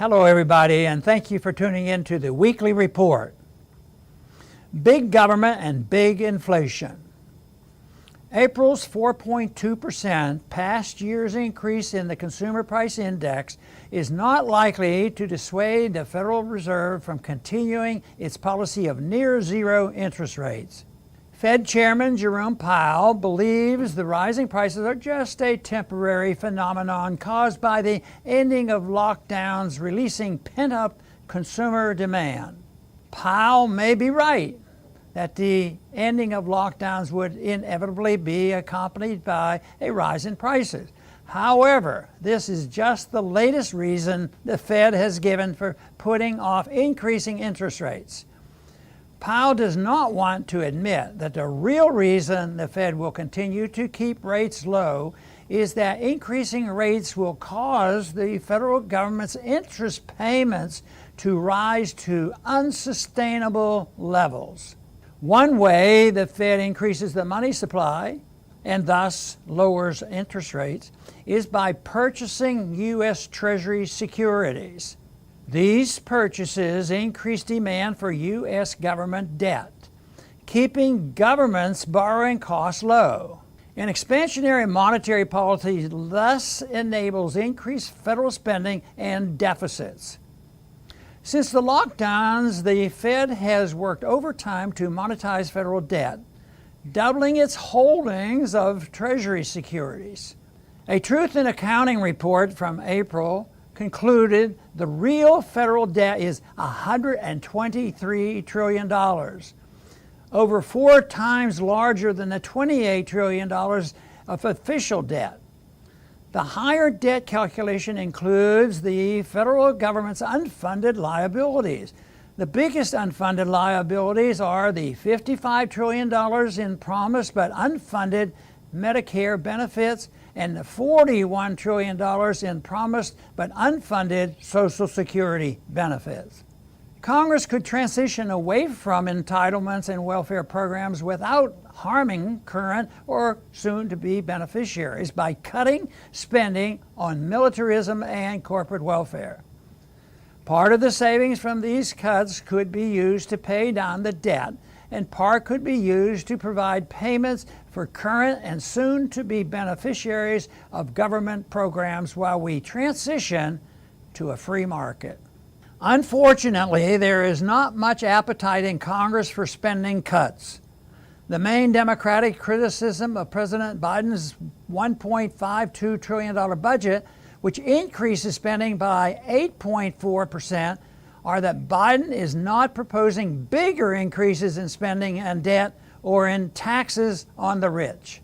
Hello everybody, and thank you for tuning in to the weekly report. Big government and big inflation. April's 4.2% past year's increase in the Consumer Price Index is not likely to dissuade the Federal Reserve from continuing its policy of near zero interest rates. Fed Chairman Jerome Powell believes the rising prices are just a temporary phenomenon caused by the ending of lockdowns releasing pent-up consumer demand. Powell may be right that the ending of lockdowns would inevitably be accompanied by a rise in prices. However, this is just the latest reason the Fed has given for putting off increasing interest rates. Powell does not want to admit that the real reason the Fed will continue to keep rates low is that increasing rates will cause the federal government's interest payments to rise to unsustainable levels. One way the Fed increases the money supply and thus lowers interest rates is by purchasing U.S. Treasury securities. These purchases increase demand for U.S. government debt, keeping government's borrowing costs low. An expansionary monetary policy thus enables increased federal spending and deficits. Since the lockdowns, the Fed has worked overtime to monetize federal debt, doubling its holdings of Treasury securities. A Truth in Accounting report from April concluded the real federal debt is $123 trillion, over 4 times larger than the $28 trillion of official debt. The higher debt calculation includes the federal government's unfunded liabilities. The biggest unfunded liabilities are the $55 trillion in promised but unfunded Medicare benefits and the $41 trillion in promised but unfunded Social Security benefits. Congress could transition away from entitlements and welfare programs without harming current or soon-to-be beneficiaries by cutting spending on militarism and corporate welfare. Part of the savings from these cuts could be used to pay down the debt, and part could be used to provide payments for current and soon-to-be beneficiaries of government programs while we transition to a free market. Unfortunately, there is not much appetite in Congress for spending cuts. The main Democratic criticism of President Biden's $1.52 trillion budget, which increases spending by 8.4%, are that Biden is not proposing bigger increases in spending and debt or in taxes on the rich.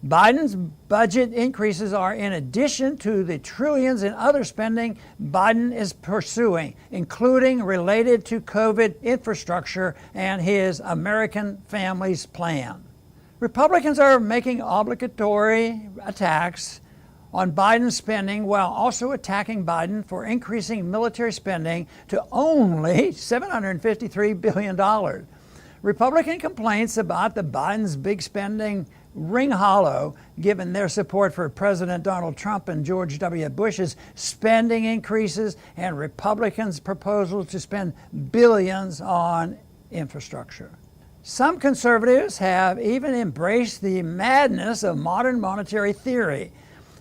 Biden's budget increases are in addition to the trillions in other spending Biden is pursuing, including related to COVID infrastructure and his American Families Plan. Republicans are making obligatory attacks on Biden's spending while also attacking Biden for increasing military spending to only $753 billion. Republican complaints about the Biden's big spending ring hollow given their support for President Donald Trump and George W. Bush's spending increases and Republicans' proposal to spend billions on infrastructure. Some conservatives have even embraced the madness of modern monetary theory.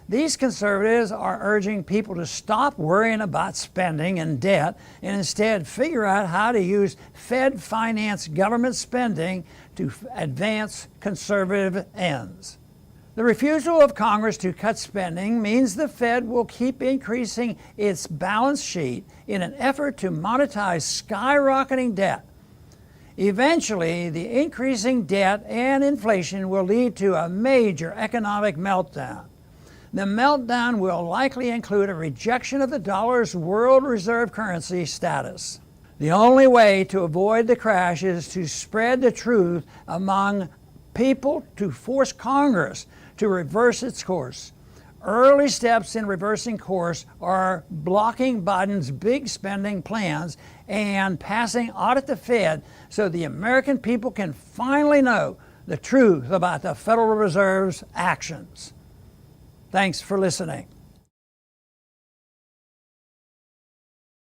These conservatives are urging people to stop worrying about spending and debt and instead figure out how to use Fed-financed government spending to advance conservative ends. The refusal of Congress to cut spending means the Fed will keep increasing its balance sheet in an effort to monetize skyrocketing debt. Eventually, the increasing debt and inflation will lead to a major economic meltdown. The meltdown will likely include a rejection of the dollar's world reserve currency status. The only way to avoid the crash is to spread the truth among people to force Congress to reverse its course. Early steps in reversing course are blocking Biden's big spending plans and passing audit the Fed so the American people can finally know the truth about the Federal Reserve's actions. Thanks for listening.